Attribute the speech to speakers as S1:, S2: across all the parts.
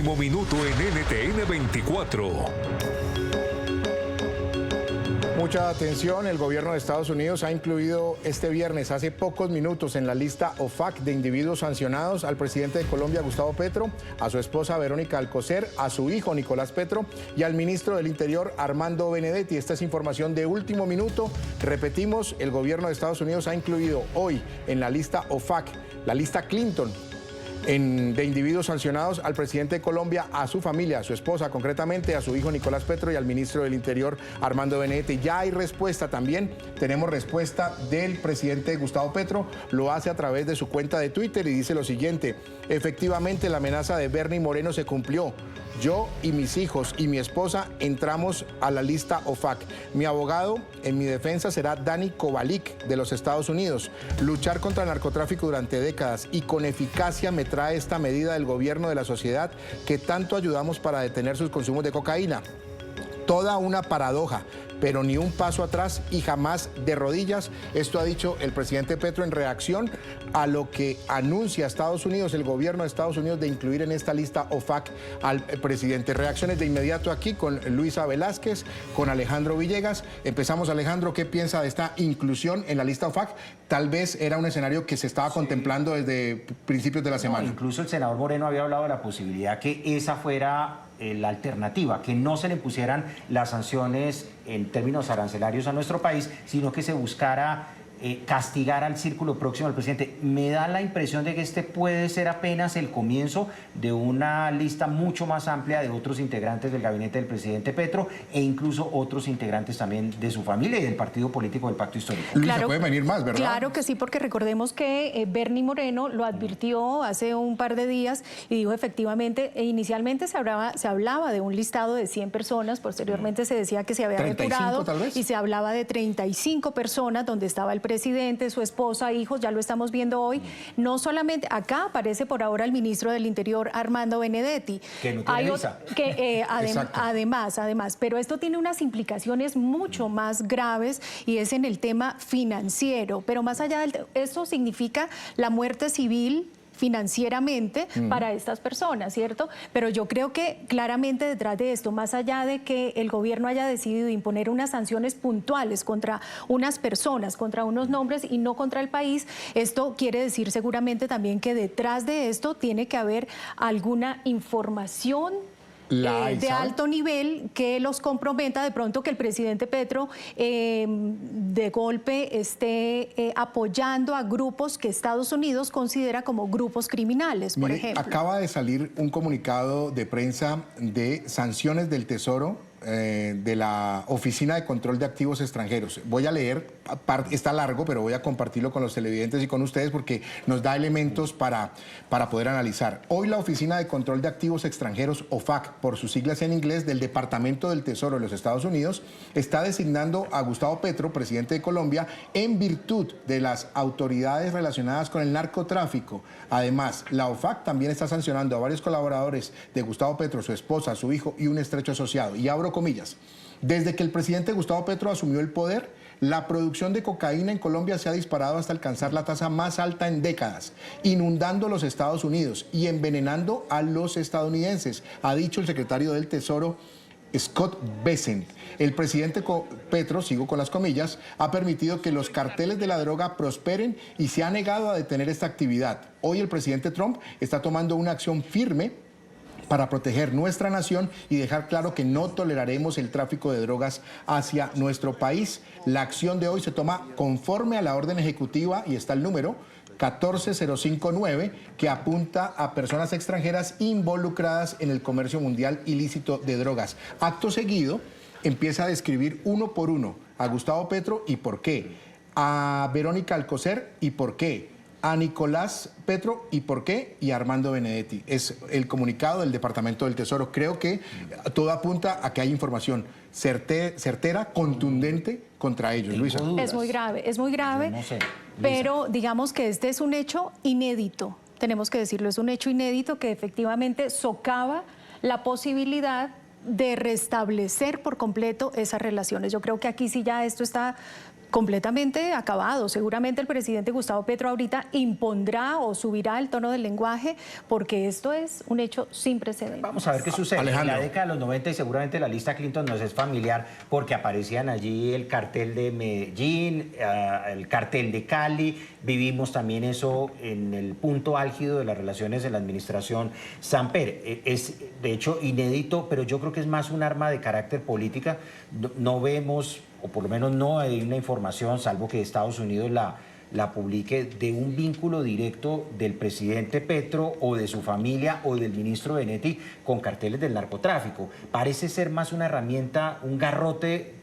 S1: Último minuto en NTN 24.
S2: Mucha atención, el gobierno de Estados Unidos ha incluido este viernes, hace pocos minutos, en la lista OFAC de individuos sancionados al presidente de Colombia, Gustavo Petro, a su esposa Verónica Alcocer, a su hijo Nicolás Petro y al ministro del Interior, Armando Benedetti. Esta es información de último minuto. Repetimos, el gobierno de Estados Unidos ha incluido hoy en la lista OFAC, la lista Clinton, de individuos sancionados al presidente de Colombia, a su familia, a su esposa concretamente, a su hijo Nicolás Petro y al ministro del Interior Armando Benedetti. Ya hay respuesta también, tenemos respuesta del presidente Gustavo Petro, lo hace a través de su cuenta de Twitter y dice lo siguiente: efectivamente la amenaza de Bernie Moreno se cumplió. Yo y mis hijos y mi esposa entramos a la lista OFAC. Mi abogado en mi defensa será Dani Kovalik de los Estados Unidos. Luchar contra el narcotráfico durante décadas y con eficacia me trae esta medida del gobierno de la sociedad que tanto ayudamos para detener sus consumos de cocaína. Toda una paradoja, pero ni un paso atrás y jamás de rodillas. Esto ha dicho el presidente Petro en reacción a lo que anuncia Estados Unidos, el gobierno de Estados Unidos, de incluir en esta lista OFAC al presidente. Reacciones de inmediato aquí con Luisa Velázquez, con Alejandro Villegas. Empezamos, Alejandro, ¿qué piensa de esta inclusión en la lista OFAC? Tal vez era un escenario que se estaba contemplando desde principios de la semana.
S3: Incluso el senador Moreno había hablado de la posibilidad que esa fuera la alternativa, que no se le impusieran las sanciones en términos arancelarios a nuestro país, sino que se buscara castigar al círculo próximo al presidente. Me da la impresión de que este puede ser apenas el comienzo de una lista mucho más amplia de otros integrantes del gabinete del presidente Petro e incluso otros integrantes también de su familia y del partido político del Pacto Histórico.
S2: Luisa, puede venir más, ¿verdad?
S4: Claro que sí, porque recordemos que Bernie Moreno lo advirtió hace un par de días y dijo efectivamente, inicialmente se hablaba de un listado de 100 personas, posteriormente se decía que se había
S2: 35,
S4: depurado
S2: tal vez,
S4: y se hablaba de 35 personas donde estaba el presidente, su esposa, hijos, ya lo estamos viendo hoy. No solamente, acá aparece por ahora el ministro del Interior, Armando Benedetti.
S3: Que no tiene visa.
S4: Además, pero esto tiene unas implicaciones mucho más graves y es en el tema financiero. Pero más allá esto significa la muerte civil financieramente para estas personas, ¿cierto? Pero yo creo que claramente detrás de esto, más allá de que el gobierno haya decidido imponer unas sanciones puntuales contra unas personas, contra unos nombres y no contra el país, esto quiere decir seguramente también que detrás de esto tiene que haber alguna información de alto nivel que los comprometa, de pronto que el presidente Petro de golpe esté apoyando a grupos que Estados Unidos considera como grupos criminales, por ejemplo.
S2: Acaba de salir un comunicado de prensa de sanciones del Tesoro de la Oficina de Control de Activos Extranjeros. Voy a leer, está largo, pero voy a compartirlo con los televidentes y con ustedes porque nos da elementos para poder analizar. Hoy la Oficina de Control de Activos Extranjeros, OFAC, por sus siglas en inglés, del Departamento del Tesoro de los Estados Unidos, está designando a Gustavo Petro, presidente de Colombia, en virtud de las autoridades relacionadas con el narcotráfico. Además, la OFAC también está sancionando a varios colaboradores de Gustavo Petro, su esposa, su hijo y un estrecho asociado. Y abro comillas: desde que el presidente Gustavo Petro asumió el poder, la producción de cocaína en Colombia se ha disparado hasta alcanzar la tasa más alta en décadas, inundando los Estados Unidos y envenenando a los estadounidenses, ha dicho el secretario del Tesoro, Scott Bessent. El presidente Petro, sigo con las comillas, ha permitido que los carteles de la droga prosperen y se ha negado a detener esta actividad. Hoy el presidente Trump está tomando una acción firme para proteger nuestra nación y dejar claro que no toleraremos el tráfico de drogas hacia nuestro país. La acción de hoy se toma conforme a la orden ejecutiva, y está el número 14059, que apunta a personas extranjeras involucradas en el comercio mundial ilícito de drogas. Acto seguido, empieza a describir uno por uno a Gustavo Petro y por qué, a Verónica Alcocer y por qué, a Nicolás Petro y por qué, y a Armando Benedetti. Es el comunicado del Departamento del Tesoro. Creo que todo apunta a que hay información certera, contundente contra ellos. Luisa.
S4: Es muy grave,
S3: No sé,
S4: pero digamos que este es un hecho inédito, tenemos que decirlo, es un hecho inédito que efectivamente socava la posibilidad de restablecer por completo esas relaciones. Yo creo que aquí sí ya esto está completamente acabado. Seguramente el presidente Gustavo Petro ahorita impondrá o subirá el tono del lenguaje porque esto es un hecho sin precedentes.
S3: Vamos a ver qué sucede.
S2: Alejandro.
S3: En la década de los 90 y seguramente la lista Clinton nos es familiar porque aparecían allí el cartel de Medellín, el cartel de Cali. Vivimos también eso en el punto álgido de las relaciones en la administración Samper. Es de hecho inédito, pero yo creo que es más un arma de carácter política. No vemos, o por lo menos no hay una información, salvo que Estados Unidos la publique, de un vínculo directo del presidente Petro o de su familia o del ministro Benetti con carteles del narcotráfico. Parece ser más una herramienta, un garrote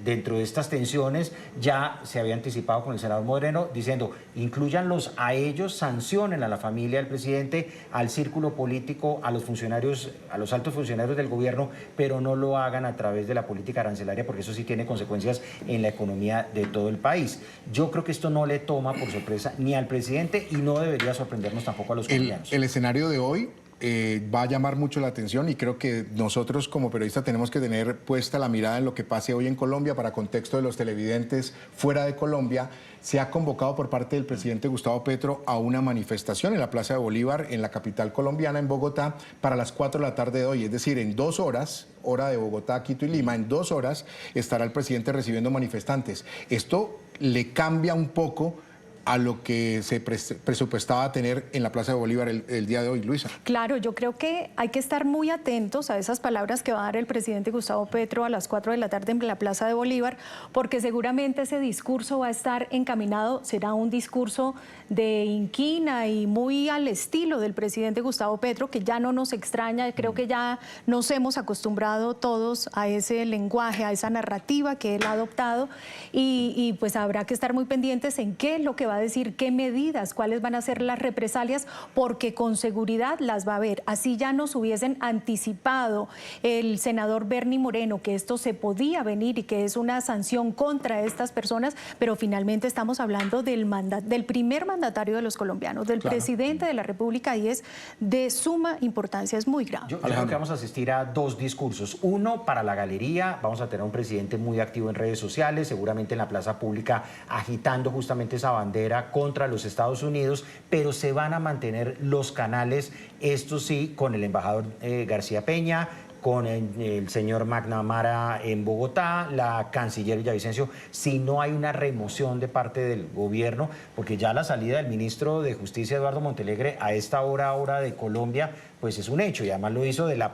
S3: dentro de estas tensiones. Ya se había anticipado con el senador Moreno diciendo, incluyanlos a ellos, sancionen a la familia del presidente, al círculo político, a los funcionarios, a los altos funcionarios del gobierno, pero no lo hagan a través de la política arancelaria porque eso sí tiene consecuencias en la economía de todo el país. Yo creo que esto no le toma por sorpresa ni al presidente y no debería sorprendernos tampoco a los colombianos.
S2: El escenario de hoy va a llamar mucho la atención y creo que nosotros como periodistas tenemos que tener puesta la mirada en lo que pase hoy en Colombia. Para contexto de los televidentes fuera de Colombia, se ha convocado por parte del presidente Gustavo Petro a una manifestación en la Plaza de Bolívar, en la capital colombiana, en Bogotá, para las 4 de la tarde de hoy. Es decir, en 2 horas, hora de Bogotá, Quito y Lima, en 2 horas estará el presidente recibiendo manifestantes. Esto le cambia un poco a lo que se presupuestaba tener en la Plaza de Bolívar el día de hoy, Luisa.
S4: Claro, yo creo que hay que estar muy atentos a esas palabras que va a dar el presidente Gustavo Petro a las 4 de la tarde en la Plaza de Bolívar, porque seguramente ese discurso va a estar encaminado, será un discurso de inquina y muy al estilo del presidente Gustavo Petro, que ya no nos extraña, creo que ya nos hemos acostumbrado todos a ese lenguaje, a esa narrativa que él ha adoptado y pues habrá que estar muy pendientes en qué es lo que va a decir, qué medidas, cuáles van a ser las represalias, porque con seguridad las va a haber. Así ya nos hubiesen anticipado el senador Bernie Moreno que esto se podía venir y que es una sanción contra estas personas, pero finalmente estamos hablando del primer mandatario de los colombianos, del presidente de la República, y es de suma importancia, es muy grave.
S3: Yo creo que vamos a asistir a 2 discursos. Uno, para la galería, vamos a tener un presidente muy activo en redes sociales, seguramente en la plaza pública, agitando justamente esa bandera contra los Estados Unidos, pero se van a mantener los canales, esto sí, con el embajador García Peña, con el señor McNamara en Bogotá, la canciller Villavicencio, si no hay una remoción de parte del gobierno, porque ya la salida del ministro de Justicia, Eduardo Montalegre, a esta hora de Colombia, pues es un hecho, y además lo hizo de la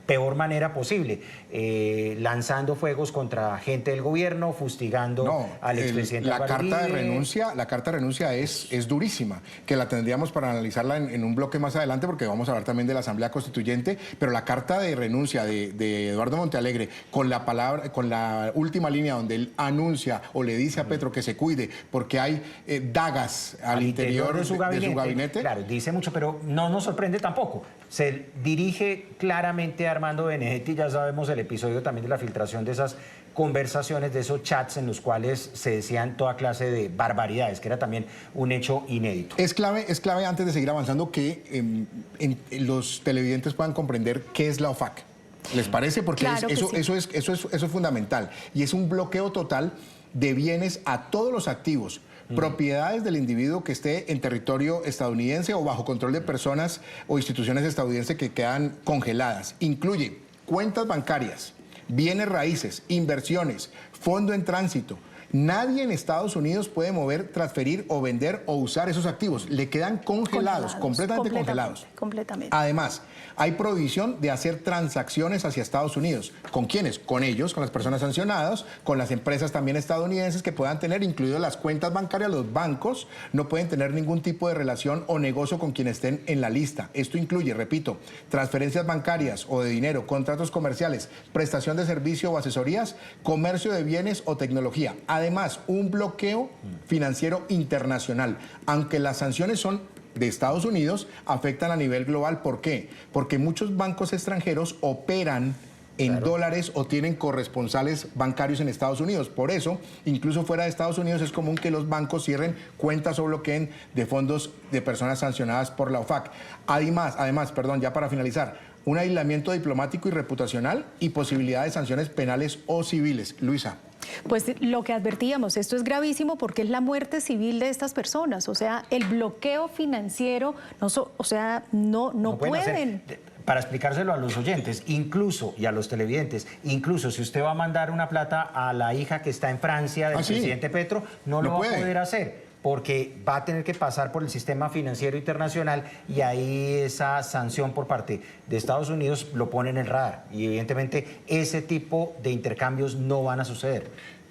S3: peor manera posible, lanzando fuegos contra gente del gobierno, fustigando al expresidente
S2: la
S3: Álvaro
S2: carta de
S3: Uribe.
S2: renuncia, la carta de renuncia es durísima, que la tendríamos para analizarla en un bloque más adelante, porque vamos a hablar también de la Asamblea Constituyente, pero la carta de renuncia de Eduardo Montalegre, con la palabra, con la última línea donde él anuncia o le dice a Petro que se cuide, porque hay dagas al interior de su gabinete.
S3: Claro, dice mucho, pero no nos sorprende tampoco. Se dirige claramente a Armando Benedetti, ya sabemos el episodio también de la filtración de esas conversaciones, de esos chats en los cuales se decían toda clase de barbaridades, que era también un hecho inédito.
S2: Es clave antes de seguir avanzando que los televidentes puedan comprender qué es la OFAC. ¿Les parece? Porque
S4: claro
S2: eso es fundamental. Y es un bloqueo total de bienes a todos los activos, propiedades del individuo que esté en territorio estadounidense o bajo control de personas o instituciones estadounidenses que quedan congeladas. Incluye cuentas bancarias, bienes raíces, inversiones, fondo en tránsito. Nadie en Estados Unidos puede mover, transferir o vender o usar esos activos. Le quedan congelados, completamente congelados.
S4: Completamente.
S2: Además, hay prohibición de hacer transacciones hacia Estados Unidos. ¿Con quiénes? Con ellos, con las personas sancionadas, con las empresas también estadounidenses que puedan tener, incluidas las cuentas bancarias, los bancos, no pueden tener ningún tipo de relación o negocio con quienes estén en la lista. Esto incluye, repito, transferencias bancarias o de dinero, contratos comerciales, prestación de servicio o asesorías, comercio de bienes o tecnología. Además, un bloqueo financiero internacional. Aunque las sanciones son de Estados Unidos, afectan a nivel global. ¿Por qué? Porque muchos bancos extranjeros operan en dólares o tienen corresponsales bancarios en Estados Unidos. Por eso, incluso fuera de Estados Unidos, es común que los bancos cierren cuentas o bloqueen de fondos de personas sancionadas por la OFAC. Además, ya para finalizar, un aislamiento diplomático y reputacional y posibilidad de sanciones penales o civiles. Luisa.
S4: Pues lo que advertíamos, esto es gravísimo porque es la muerte civil de estas personas, o sea, el bloqueo financiero, no pueden.
S3: Para explicárselo a los oyentes, incluso, y a los televidentes, incluso si usted va a mandar una plata a la hija que está en Francia del presidente Petro, no lo va a poder hacer, porque va a tener que pasar por el sistema financiero internacional y ahí esa sanción por parte de Estados Unidos lo pone en el radar. Y evidentemente ese tipo de intercambios no van a suceder.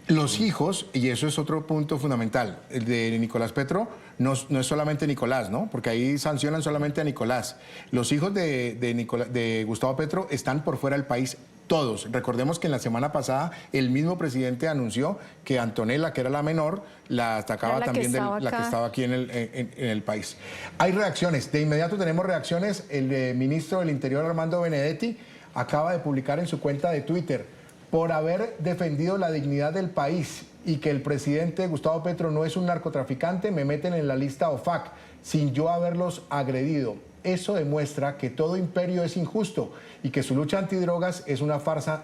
S2: Los hijos, y eso es otro punto fundamental, el de Nicolás Petro, no es solamente Nicolás, ¿no? Porque ahí sancionan solamente a Nicolás. Los hijos de Gustavo Petro están por fuera del país todos. Recordemos que en la semana pasada el mismo presidente anunció que Antonella, que era la menor, la atacaba también la que estaba aquí en el país. Hay reacciones, de inmediato tenemos reacciones. El ministro del Interior, Armando Benedetti, acaba de publicar en su cuenta de Twitter: por haber defendido la dignidad del país y que el presidente Gustavo Petro no es un narcotraficante, me meten en la lista OFAC sin yo haberlos agredido. Eso demuestra que todo imperio es injusto y que su lucha antidrogas es una farsa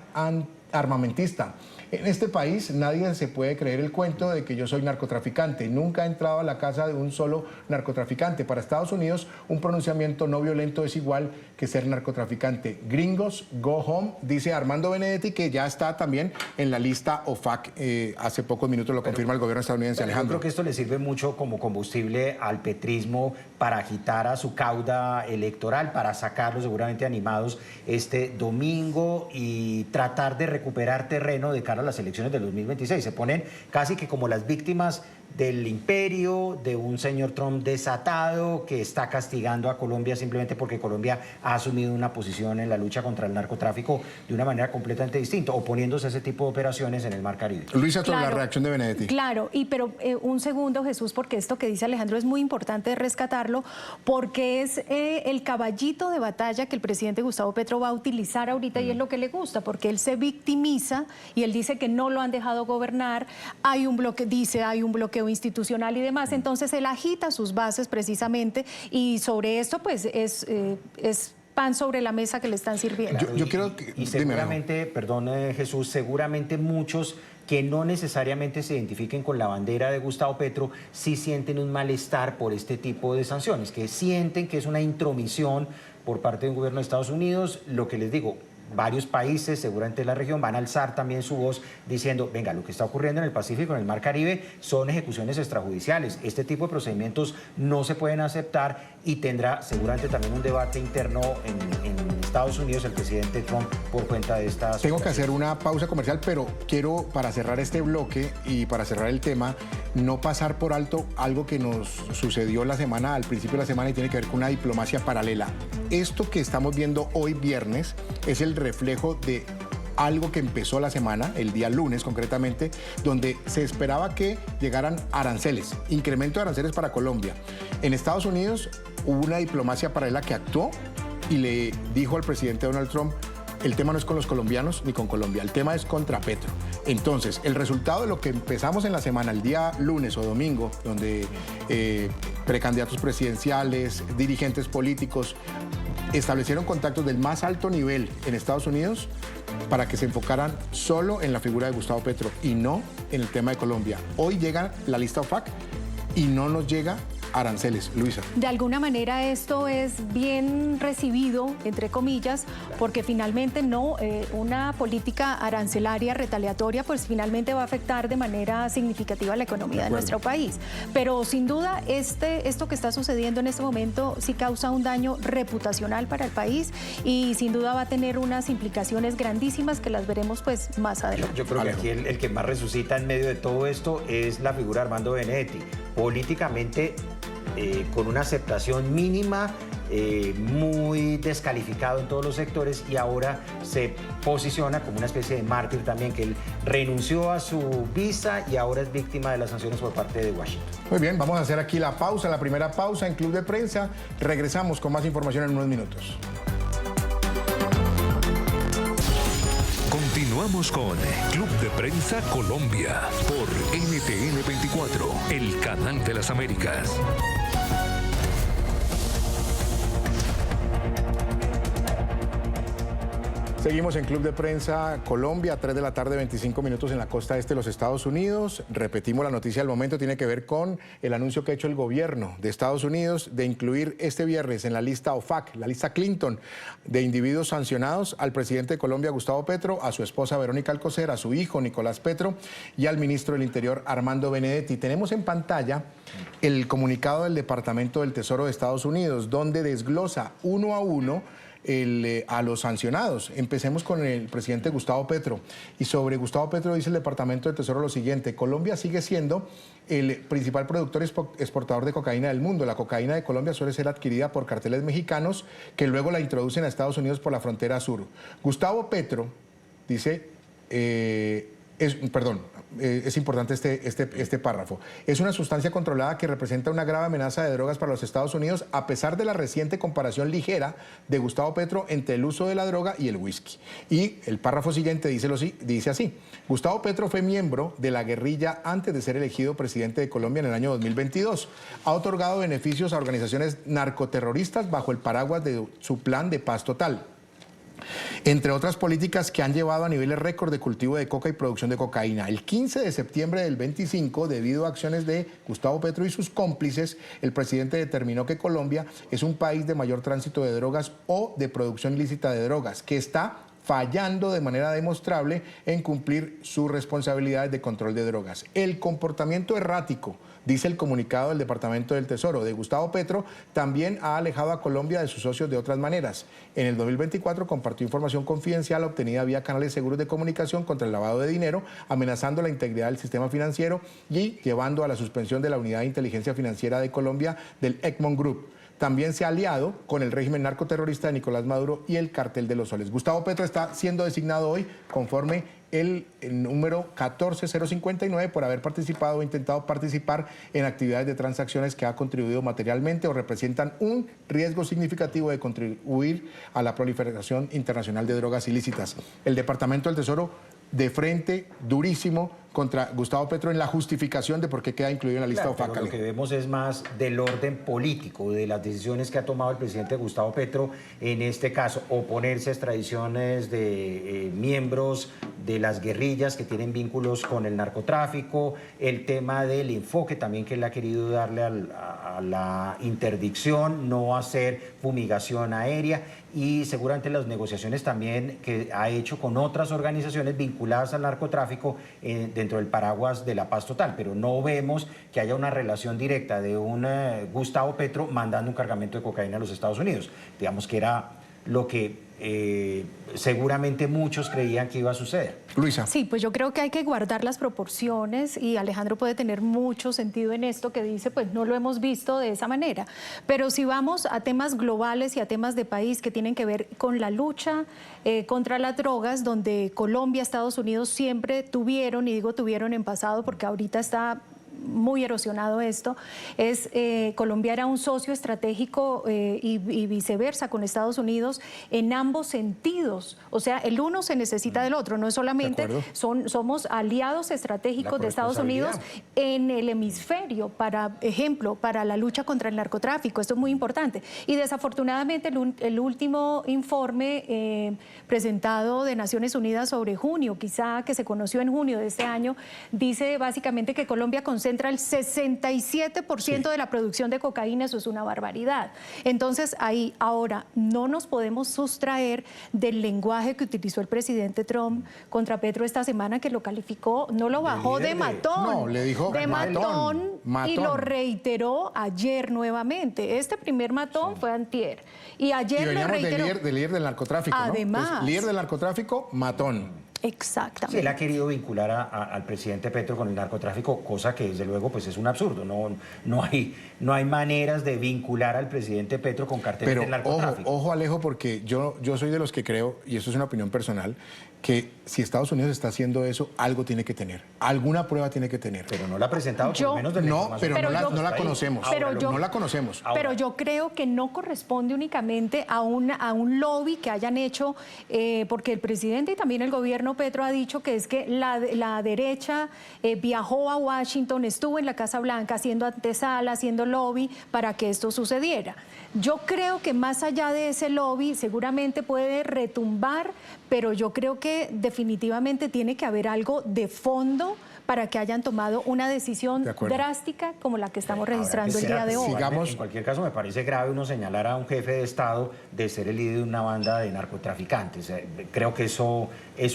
S2: armamentista. En este país nadie se puede creer el cuento de que yo soy narcotraficante. Nunca he entrado a la casa de un solo narcotraficante. Para Estados Unidos, un pronunciamiento no violento es igual que ser narcotraficante. Gringos, go home, dice Armando Benedetti, que ya está también en la lista OFAC. Hace pocos minutos lo confirma el gobierno estadounidense. Alejandro.
S3: Yo creo que esto le sirve mucho como combustible al petrismo para agitar a su cauda electoral, para sacarlos seguramente animados este domingo y tratar de recuperar terreno de cara a las elecciones del 2026. Se ponen casi que como las víctimas del imperio, de un señor Trump desatado que está castigando a Colombia simplemente porque Colombia ha asumido una posición en la lucha contra el narcotráfico de una manera completamente distinta, oponiéndose a ese tipo de operaciones en el Mar Caribe.
S2: Luisa, sobre la reacción de Benedetti.
S4: Claro, pero un segundo, Jesús, porque esto que dice Alejandro es muy importante rescatarlo, porque es el caballito de batalla que el presidente Gustavo Petro va a utilizar ahorita y es lo que le gusta, porque él se victimiza y él dice que no lo han dejado gobernar, hay un bloqueo institucional y demás, entonces él agita sus bases precisamente y sobre esto pues es pan sobre la mesa que le están sirviendo.
S3: Claro, yo creo que... Y seguramente, perdón Jesús, seguramente muchos que no necesariamente se identifiquen con la bandera de Gustavo Petro sí sienten un malestar por este tipo de sanciones, que sienten que es una intromisión por parte del gobierno de Estados Unidos. Lo que les digo, varios países, seguramente de la región, van a alzar también su voz diciendo, venga, lo que está ocurriendo en el Pacífico, en el Mar Caribe, son ejecuciones extrajudiciales. Este tipo de procedimientos no se pueden aceptar y tendrá seguramente también un debate interno en Estados Unidos el presidente Trump por cuenta de estas...
S2: Tengo que hacer una pausa comercial, pero quiero, para cerrar este bloque y para cerrar el tema, no pasar por alto algo que nos sucedió al principio de la semana y tiene que ver con una diplomacia paralela. Esto que estamos viendo hoy viernes es el reflejo de algo que empezó la semana, el día lunes concretamente, donde se esperaba que llegaran aranceles, incremento de aranceles para Colombia. En Estados Unidos hubo una diplomacia paralela que actuó y le dijo al presidente Donald Trump, el tema no es con los colombianos ni con Colombia, el tema es contra Petro. Entonces, el resultado de lo que empezamos en la semana, el día lunes o domingo, donde precandidatos presidenciales, dirigentes políticos establecieron contactos del más alto nivel en Estados Unidos para que se enfocaran solo en la figura de Gustavo Petro y no en el tema de Colombia. Hoy llega la lista OFAC y no nos llega aranceles. Luisa.
S4: De alguna manera esto es bien recibido, entre comillas, porque finalmente una política arancelaria retaliatoria pues finalmente va a afectar de manera significativa la economía de nuestro país. Pero sin duda esto que está sucediendo en este momento sí causa un daño reputacional para el país y sin duda va a tener unas implicaciones grandísimas que las veremos pues más adelante.
S3: Yo creo que aquí el que más resucita en medio de todo esto es la figura de Armando Benedetti. Políticamente con una aceptación mínima, muy descalificado en todos los sectores y ahora se posiciona como una especie de mártir también, que él renunció a su visa y ahora es víctima de las sanciones por parte de Washington.
S2: Muy bien, vamos a hacer aquí la primera pausa en Club de Prensa. Regresamos con más información en unos minutos.
S1: Continuamos con Club de Prensa Colombia por NTN 24, el canal de las Américas.
S2: Seguimos en Club de Prensa Colombia, 3 de la tarde, 25 minutos en la costa este de los Estados Unidos. Repetimos la noticia del momento, tiene que ver con el anuncio que ha hecho el gobierno de Estados Unidos de incluir este viernes en la lista OFAC, la lista Clinton, de individuos sancionados al presidente de Colombia, Gustavo Petro, a su esposa Verónica Alcocer, a su hijo Nicolás Petro y al ministro del Interior Armando Benedetti. Tenemos en pantalla el comunicado del Departamento del Tesoro de Estados Unidos, donde desglosa uno a uno a los sancionados. Empecemos con el presidente Gustavo Petro. Y sobre Gustavo Petro dice el Departamento de Tesoro lo siguiente: Colombia sigue siendo el principal productor exportador de cocaína del mundo. La cocaína de Colombia suele ser adquirida por carteles mexicanos que luego la introducen a Estados Unidos por la frontera sur. Gustavo Petro dice, es importante este párrafo. Es una sustancia controlada que representa una grave amenaza de drogas para los Estados Unidos, a pesar de la reciente comparación ligera de Gustavo Petro entre el uso de la droga y el whisky. Y el párrafo siguiente dice así: Gustavo Petro fue miembro de la guerrilla antes de ser elegido presidente de Colombia en el año 2022. Ha otorgado beneficios a organizaciones narcoterroristas bajo el paraguas de su plan de paz total, entre otras políticas que han llevado a niveles récord de cultivo de coca y producción de cocaína. El 15 de septiembre del 25, debido a acciones de Gustavo Petro y sus cómplices, el presidente determinó que Colombia es un país de mayor tránsito de drogas o de producción ilícita de drogas, que está fallando de manera demostrable en cumplir sus responsabilidades de control de drogas. El comportamiento errático, dice el comunicado del Departamento del Tesoro, de Gustavo Petro también ha alejado a Colombia de sus socios de otras maneras. En el 2024 compartió información confidencial obtenida vía canales seguros de comunicación contra el lavado de dinero, amenazando la integridad del sistema financiero y llevando a la suspensión de la Unidad de Inteligencia Financiera de Colombia del Egmont Group. También se ha aliado con el régimen narcoterrorista de Nicolás Maduro y el Cartel de los Soles. Gustavo Petro está siendo designado hoy conforme el número 14059 por haber participado o intentado participar en actividades de transacciones que ha contribuido materialmente o representan un riesgo significativo de contribuir a la proliferación internacional de drogas ilícitas. El Departamento del Tesoro de frente, durísimo, contra Gustavo Petro en la justificación de por qué queda incluido en la lista OFAC.
S3: Lo que vemos es más del orden político, de las decisiones que ha tomado el presidente Gustavo Petro, en este caso, oponerse a extradiciones de miembros de las guerrillas que tienen vínculos con el narcotráfico, el tema del enfoque también que él ha querido darle a la interdicción, no hacer fumigación aérea, y seguramente las negociaciones también que ha hecho con otras organizaciones vinculadas al narcotráfico dentro del paraguas de la paz total, pero no vemos que haya una relación directa de un Gustavo Petro mandando un cargamento de cocaína a los Estados Unidos. Digamos que era lo que seguramente muchos creían que iba a suceder.
S2: Luisa.
S4: Sí, pues yo creo que hay que guardar las proporciones y Alejandro puede tener mucho sentido en esto que dice, pues no lo hemos visto de esa manera. Pero si vamos a temas globales y a temas de país que tienen que ver con la lucha contra las drogas, donde Colombia, Estados Unidos siempre tuvieron, y digo tuvieron en pasado porque ahorita está muy erosionado esto, Colombia era un socio estratégico y viceversa con Estados Unidos en ambos sentidos. O sea, el uno se necesita del otro, no es solamente, somos aliados estratégicos de Estados Unidos en el hemisferio, para ejemplo, para la lucha contra el narcotráfico. Esto es muy importante. Y desafortunadamente el último informe presentado de Naciones Unidas sobre junio, quizá que se conoció en junio de este año, dice básicamente que Colombia concentra el 67% de la producción de cocaína. Eso es una barbaridad. Entonces, ahí ahora no nos podemos sustraer del lenguaje que utilizó el presidente Trump contra Petro esta semana, que lo calificó, no lo bajó de matón,
S2: no, le dijo
S4: de matón, y lo reiteró ayer nuevamente. Este primer matón fue antier, y ayer lo reiteró.
S2: De líder del narcotráfico,
S4: además,
S2: ¿no? Líder del narcotráfico, matón.
S4: Exactamente.
S3: Sí, él ha querido vincular al presidente Petro con el narcotráfico, cosa que desde luego pues es un absurdo. No hay maneras de vincular al presidente Petro con carteles del narcotráfico.
S2: Ojo Alejo, porque yo soy de los que creo, y esto es una opinión personal, que si Estados Unidos está haciendo eso, algo tiene que tener, alguna prueba tiene que tener.
S3: Pero no la ha presentado, por lo menos de la información.
S2: No la conocemos. No la conocemos.
S4: Pero yo creo que no corresponde únicamente a un lobby que hayan hecho, porque el presidente y también el gobierno Gustavo Petro ha dicho que es que la derecha viajó a Washington, estuvo en la Casa Blanca haciendo antesala, haciendo lobby para que esto sucediera. Yo creo que más allá de ese lobby seguramente puede retumbar, pero yo creo que definitivamente tiene que haber algo de fondo para que hayan tomado una decisión drástica como la que estamos registrando el día de hoy.
S3: En cualquier caso, me parece grave uno señalar a un jefe de Estado de ser el líder de una banda de narcotraficantes. Creo que eso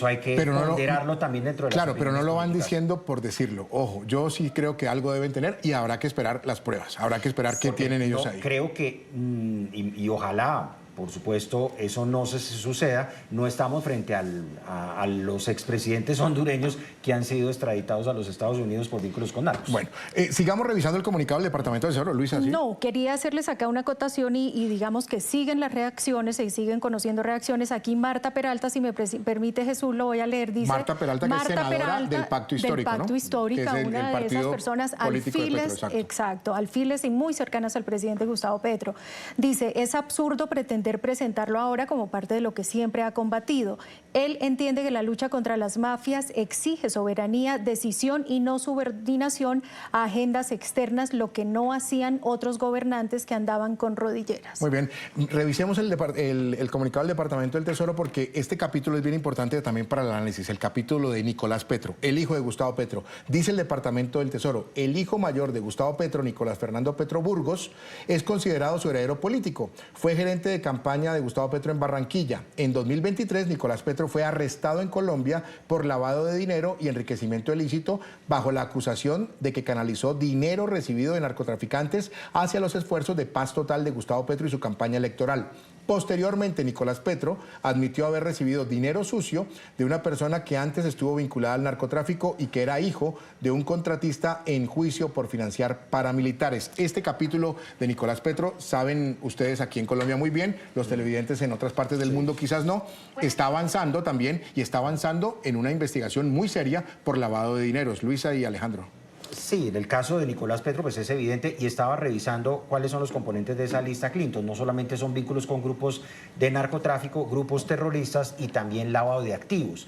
S3: hay que ponderarlo también dentro de la...
S2: Claro, pero no lo van diciendo por decirlo. Ojo, yo sí creo que algo deben tener y habrá que esperar las pruebas. Habrá que esperar qué tienen ellos ahí.
S3: Creo que, y ojalá... Por supuesto, eso no se suceda. No estamos frente a los expresidentes hondureños que han sido extraditados a los Estados Unidos por vínculos con narcos.
S2: Bueno, sigamos revisando el comunicado del Departamento de Tesoro. Luisa, ¿sí?
S4: No, quería hacerles acá una acotación y digamos que siguen las reacciones, se siguen conociendo reacciones. Aquí Marta Peralta, si me permite Jesús, lo voy a leer, dice...
S2: Marta Peralta, que es senadora del Pacto Histórico,
S4: del Pacto Histórico,
S2: que es
S4: una de esas personas alfiles, exacto, alfiles y muy cercanas al presidente Gustavo Petro. Dice, es absurdo pretender presentarlo ahora como parte de lo que siempre ha combatido. Él entiende que la lucha contra las mafias exige soberanía, decisión y no subordinación a agendas externas, lo que no hacían otros gobernantes que andaban con rodilleras.
S2: Muy bien, revisemos el comunicado del Departamento del Tesoro porque este capítulo es bien importante también para el análisis, el capítulo de Nicolás Petro, el hijo de Gustavo Petro. Dice el Departamento del Tesoro, el hijo mayor de Gustavo Petro, Nicolás Fernando Petro Burgos, es considerado su heredero político. Fue gerente de campaña de Gustavo Petro en Barranquilla. En 2023, Nicolás Petro fue arrestado en Colombia por lavado de dinero y enriquecimiento ilícito bajo la acusación de que canalizó dinero recibido de narcotraficantes hacia los esfuerzos de paz total de Gustavo Petro y su campaña electoral. Posteriormente, Nicolás Petro admitió haber recibido dinero sucio de una persona que antes estuvo vinculada al narcotráfico y que era hijo de un contratista en juicio por financiar paramilitares. Este capítulo de Nicolás Petro, saben ustedes aquí en Colombia muy bien, los televidentes en otras partes del mundo quizás no, está avanzando también y está avanzando en una investigación muy seria por lavado de dineros. Luisa y Alejandro.
S3: Sí, en el caso de Nicolás Petro pues es evidente y estaba revisando cuáles son los componentes de esa lista Clinton. No solamente son vínculos con grupos de narcotráfico, grupos terroristas y también lavado de activos.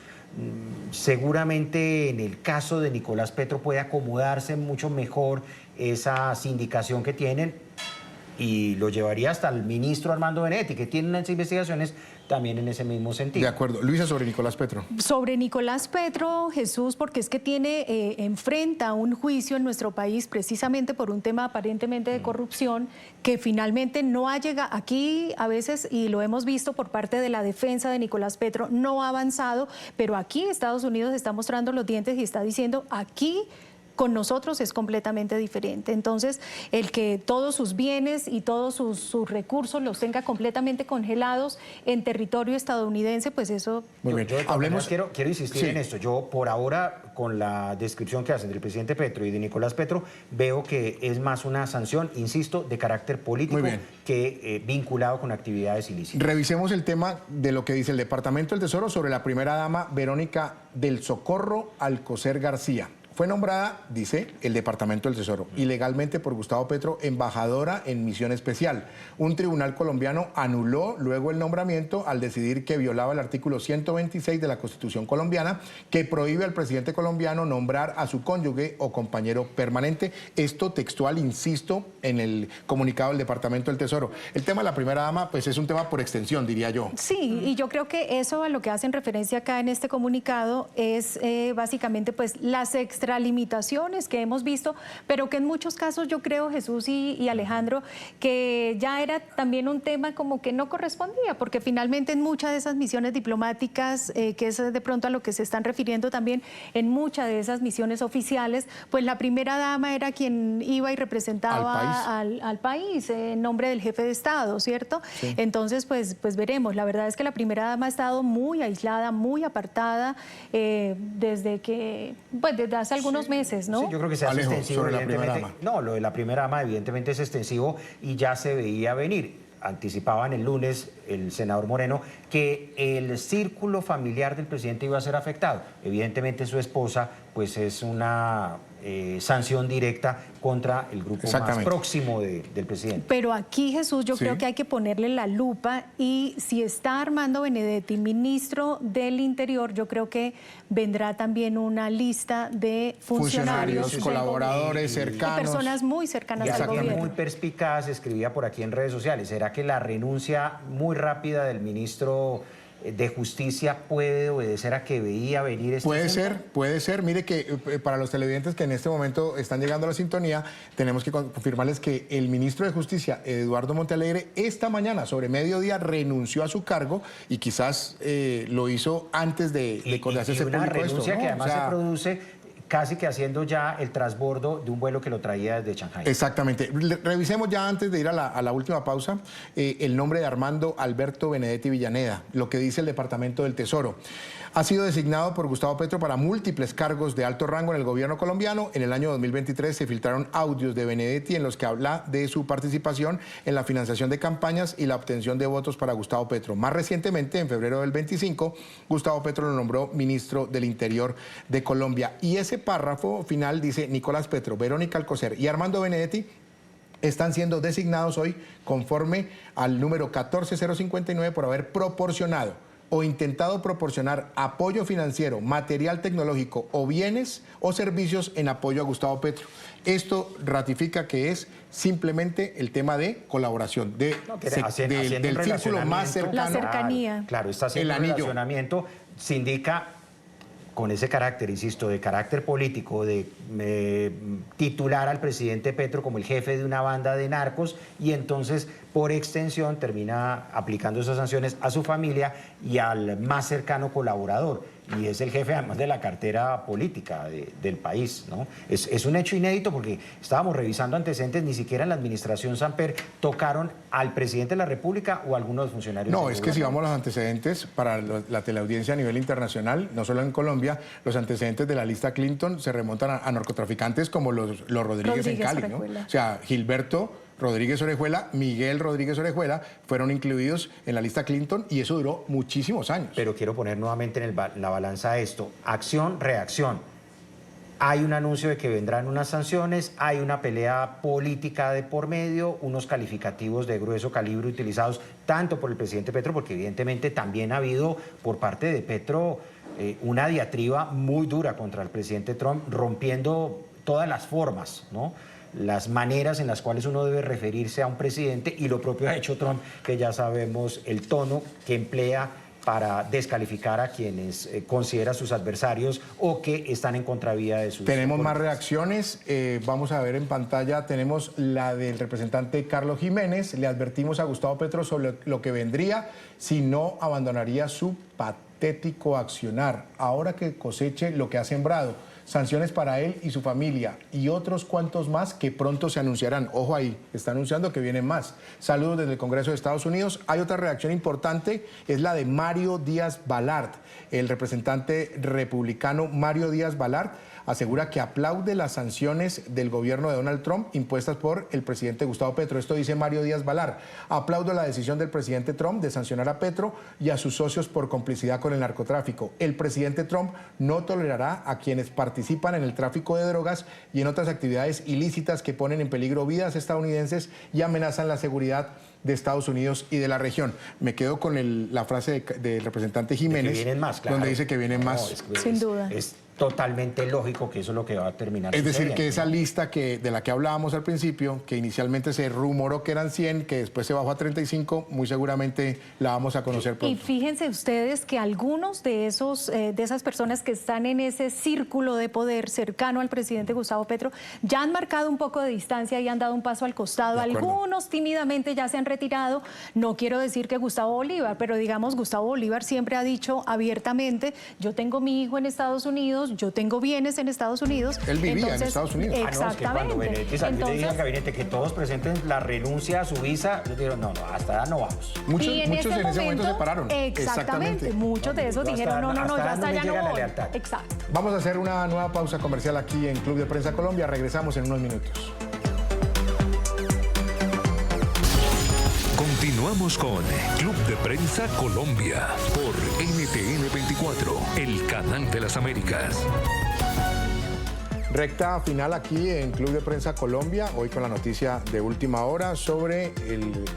S3: Seguramente en el caso de Nicolás Petro puede acomodarse mucho mejor esa sindicación que tienen y lo llevaría hasta el ministro Armando Benedetti, que tiene unas investigaciones también en ese mismo sentido.
S2: De acuerdo. Luisa, sobre Nicolás Petro.
S4: Sobre Nicolás Petro, Jesús, porque es que enfrenta un juicio en nuestro país precisamente por un tema aparentemente de corrupción que finalmente no ha llegado. Aquí a veces, y lo hemos visto por parte de la defensa de Nicolás Petro, no ha avanzado, pero aquí Estados Unidos está mostrando los dientes y está diciendo aquí con nosotros es completamente diferente. Entonces, el que todos sus bienes y todos sus recursos los tenga completamente congelados en territorio estadounidense, pues eso...
S2: Muy bien.
S3: Yo hablemos. Quiero insistir en esto. Yo, por ahora, con la descripción que hacen del presidente Petro y de Nicolás Petro, veo que es más una sanción, insisto, de carácter político que vinculado con actividades ilícitas.
S2: Revisemos el tema de lo que dice el Departamento del Tesoro sobre la primera dama Verónica del Socorro Alcocer García. Fue nombrada, dice el Departamento del Tesoro, ilegalmente por Gustavo Petro embajadora en misión especial. Un tribunal colombiano anuló luego el nombramiento al decidir que violaba el artículo 126 de la Constitución colombiana, que prohíbe al presidente colombiano nombrar a su cónyuge o compañero permanente. Esto textual, insisto, en el comunicado del Departamento del Tesoro. El tema de la primera dama, pues es un tema por extensión, diría yo.
S4: Sí, y yo creo que eso a lo que hacen referencia acá en este comunicado es básicamente pues las extralimitaciones que hemos visto, pero que en muchos casos yo creo, Jesús y Alejandro, que ya era también un tema como que no correspondía, porque finalmente en muchas de esas misiones diplomáticas, que es de pronto a lo que se están refiriendo también, en muchas de esas misiones oficiales, pues la primera dama era quien iba y representaba al país en nombre del jefe de Estado, ¿cierto? Sí. Entonces, pues veremos. La verdad es que la primera dama ha estado muy aislada, muy apartada, desde hace algunos meses, ¿no?
S3: Sí, yo creo que se hace extensivo, sobre la primera dama. No, lo de la primera dama evidentemente es extensivo y ya se veía venir. Anticipaban el lunes el senador Moreno que el círculo familiar del presidente iba a ser afectado. Evidentemente su esposa pues es una sanción directa contra el grupo más próximo del presidente.
S4: Pero aquí, Jesús, yo creo que hay que ponerle la lupa, y si está Armando Benedetti, ministro del Interior, yo creo que vendrá también una lista de funcionarios
S2: colaboradores cercanos.
S4: Y personas muy cercanas al gobierno.
S3: Muy perspicaz, escribía por aquí en redes sociales, ¿será que la renuncia muy rápida del ministro de Justicia puede obedecer a que veía venir este asunto?
S2: Puede ser. Mire que para los televidentes que en este momento están llegando a la sintonía, tenemos que confirmarles que el ministro de Justicia, Eduardo Montealegre, esta mañana, sobre mediodía, renunció a su cargo, y quizás lo hizo antes de hacerse público esto, ¿no?
S3: Una renuncia que además se produce casi que haciendo ya el transbordo de un vuelo que lo traía desde Shanghái.
S2: Exactamente. Revisemos ya, antes de ir a la última pausa, el nombre de Armando Alberto Benedetti Villaneda, lo que dice el Departamento del Tesoro. Ha sido designado por Gustavo Petro para múltiples cargos de alto rango en el gobierno colombiano. En el año 2023 se filtraron audios de Benedetti en los que habla de su participación en la financiación de campañas y la obtención de votos para Gustavo Petro. Más recientemente, en febrero del 25, Gustavo Petro lo nombró ministro del Interior de Colombia. Y ese párrafo final dice: Nicolás Petro, Verónica Alcocer y Armando Benedetti están siendo designados hoy conforme al número 14059 por haber proporcionado o intentado proporcionar apoyo financiero, material tecnológico o bienes o servicios en apoyo a Gustavo Petro. Esto ratifica que es simplemente el tema de colaboración, del círculo más cercano.
S4: La cercanía.
S3: Claro, está haciendo el relacionamiento, se indica con ese carácter, insisto, de carácter político, de titular al presidente Petro como el jefe de una banda de narcos, y entonces, por extensión, termina aplicando esas sanciones a su familia y al más cercano colaborador, y es el jefe además de la cartera política del país, ¿no? Es un hecho inédito, porque estábamos revisando antecedentes, ni siquiera en la administración Samper tocaron al presidente de la República o a algunos de los funcionarios.
S2: No, es que si vamos a los antecedentes para la teleaudiencia a nivel internacional, no solo en Colombia, los antecedentes de la lista Clinton se remontan a narcotraficantes como los Rodríguez en Cali, ¿no? O sea, Gilberto Rodríguez Orejuela, Miguel Rodríguez Orejuela fueron incluidos en la lista Clinton, y eso duró muchísimos años.
S3: Pero quiero poner nuevamente en la balanza esto: acción, reacción. Hay un anuncio de que vendrán unas sanciones, hay una pelea política de por medio, unos calificativos de grueso calibre utilizados tanto por el presidente Petro, porque evidentemente también ha habido por parte de Petro una diatriba muy dura contra el presidente Trump, rompiendo todas las formas, ¿no?, las maneras en las cuales uno debe referirse a un presidente, y lo propio ha hecho Trump, que ya sabemos el tono que emplea para descalificar a quienes considera sus adversarios o que están en contravía de sus...
S2: Tenemos más reacciones, vamos a ver en pantalla, tenemos la del representante Carlos Jiménez. Le advertimos a Gustavo Petro sobre lo que vendría si no abandonaría su patético accionar, ahora que coseche lo que ha sembrado. Sanciones para él y su familia, y otros cuantos más que pronto se anunciarán. Ojo ahí, está anunciando que vienen más. Saludos desde el Congreso de Estados Unidos. Hay otra reacción importante, es la de Mario Díaz Balart. El representante republicano Mario Díaz Balart asegura que aplaude las sanciones del gobierno de Donald Trump impuestas por el presidente Gustavo Petro. Esto dice Mario Díaz Balart: aplaudo la decisión del presidente Trump de sancionar a Petro y a sus socios por complicidad con el narcotráfico. El presidente Trump no tolerará a quienes participan en el tráfico de drogas y en otras actividades ilícitas que ponen en peligro vidas estadounidenses y amenazan la seguridad de Estados Unidos y de la región. Me quedo con la frase del representante Jiménez,
S3: que vienen más, claro,
S2: donde dice que vienen más.
S4: Sin duda.
S3: Es totalmente lógico que eso es lo que va a terminar
S2: Es decir,
S3: sucediendo,
S2: que esa lista de la que hablábamos al principio, que inicialmente se rumoró que eran 100, que después se bajó a 35, muy seguramente la vamos a conocer pronto.
S4: Y fíjense ustedes que algunos de esas personas que están en ese círculo de poder cercano al presidente Gustavo Petro ya han marcado un poco de distancia y han dado un paso al costado. Algunos tímidamente ya se han retirado. No quiero decir que Gustavo Bolívar, pero digamos, Gustavo Bolívar siempre ha dicho abiertamente: yo tengo mi hijo en Estados Unidos, yo tengo bienes en Estados Unidos.
S2: Él vivía en Estados Unidos.
S4: Exactamente.
S3: No, es que cuando Benedetti salió y le dijo al gabinete que todos presenten la renuncia a su visa, yo digo, no, hasta allá no vamos.
S2: Muchos en ese momento se pararon.
S4: Exactamente. Muchos de esos dijeron, no, ya hasta allá no voy. Exacto.
S2: Vamos a hacer una nueva pausa comercial aquí en Club de Prensa Colombia. Regresamos en unos minutos.
S1: Continuamos con Club de Prensa Colombia por NTN 24, el canal de las Américas.
S2: Recta final aquí en Club de Prensa Colombia, hoy con la noticia de última hora sobre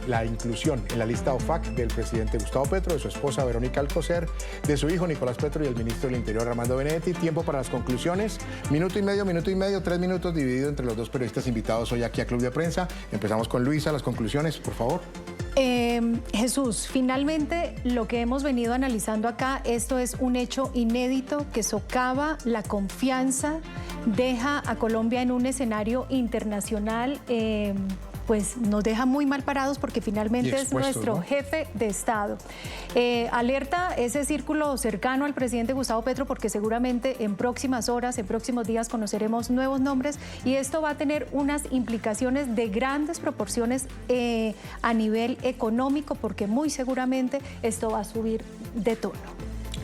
S2: la inclusión en la lista OFAC del presidente Gustavo Petro, de su esposa Verónica Alcocer, de su hijo Nicolás Petro y el ministro del Interior Armando Benedetti. Tiempo para las conclusiones, minuto y medio, 3 minutos dividido entre los dos periodistas invitados hoy aquí a Club de Prensa. Empezamos con Luisa, las conclusiones, por favor.
S4: Jesús, finalmente lo que hemos venido analizando acá, esto es un hecho inédito que socava la confianza, deja a Colombia en un escenario internacional, pues nos deja muy mal parados porque finalmente es nuestro, ¿no?, jefe de Estado. Alerta ese círculo cercano al presidente Gustavo Petro porque seguramente en próximas horas, en próximos días conoceremos nuevos nombres y esto va a tener unas implicaciones de grandes proporciones a nivel económico porque muy seguramente esto va a subir de tono.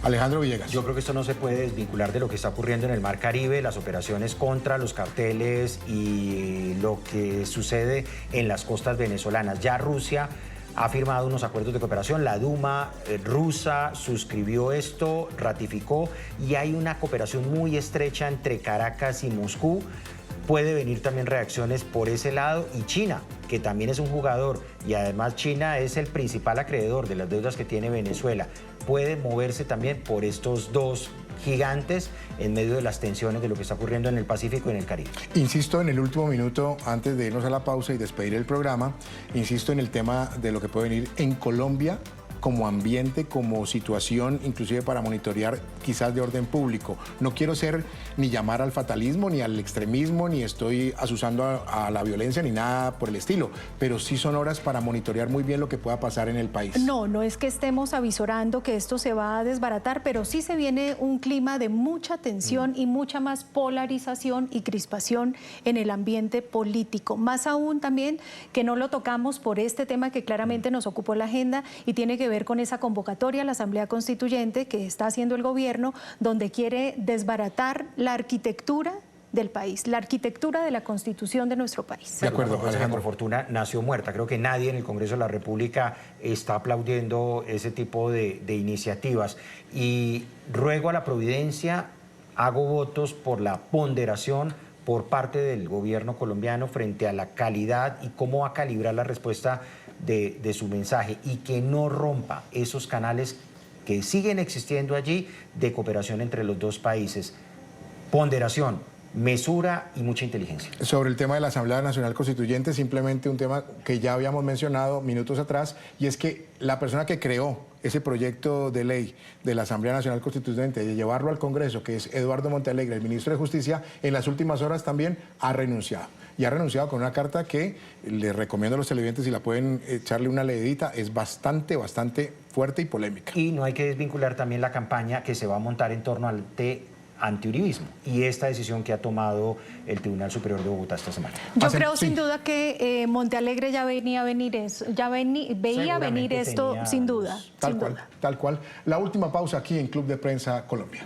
S2: Alejandro Villegas.
S3: Yo creo que esto no se puede desvincular de lo que está ocurriendo en el Mar Caribe, las operaciones contra los carteles y lo que sucede en las costas venezolanas. Ya Rusia ha firmado unos acuerdos de cooperación, la Duma rusa suscribió esto, ratificó y hay una cooperación muy estrecha entre Caracas y Moscú. Puede venir también reacciones por ese lado y China, que también es un jugador y además China es el principal acreedor de las deudas que tiene Venezuela. Puede moverse también por estos dos gigantes en medio de las tensiones de lo que está ocurriendo en el Pacífico y en el Caribe. Insisto
S2: en el último minuto, antes de irnos a la pausa y despedir el programa, insisto en el tema de lo que puede venir en Colombia como ambiente, como situación, inclusive para monitorear quizás de orden público. No quiero ser ni llamar al fatalismo, ni al extremismo, ni estoy asusando a la violencia, ni nada por el estilo, pero sí son horas para monitorear muy bien lo que pueda pasar en el país.
S4: No es que estemos avisorando que esto se va a desbaratar, pero sí se viene un clima de mucha tensión y mucha más polarización y crispación en el ambiente político. Más aún también que no lo tocamos por este tema que claramente nos ocupó la agenda y tiene que ver con esa convocatoria a la Asamblea Constituyente que está haciendo el gobierno, donde quiere desbaratar la arquitectura del país, la arquitectura de la Constitución de nuestro país.
S3: De acuerdo, por fortuna nació muerta. Creo que nadie en el Congreso de la República está aplaudiendo ese tipo de iniciativas. Y ruego a la providencia, hago votos por la ponderación por parte del gobierno colombiano frente a la calidad y cómo va a calibrar la respuesta de su mensaje y que no rompa esos canales que siguen existiendo allí de cooperación entre los dos países. Ponderación, mesura y mucha inteligencia.
S2: Sobre el tema de la Asamblea Nacional Constituyente, simplemente un tema que ya habíamos mencionado minutos atrás, y es que la persona que creó ese proyecto de ley de la Asamblea Nacional Constituyente, de llevarlo al Congreso, que es Eduardo Montealegre, el ministro de Justicia, en las últimas horas también ha renunciado. Y ha renunciado con una carta que les recomiendo a los televidentes, si la pueden echarle una leidita, es bastante fuerte y polémica.
S3: Y no hay que desvincular también la campaña que se va a montar en torno al antiuribismo y esta decisión que ha tomado el Tribunal Superior de Bogotá esta semana.
S4: Yo creo sin duda que Montealegre ya veía venir eso, veía venir esto sin duda.
S2: Tal cual. La última pausa aquí en Club de Prensa Colombia.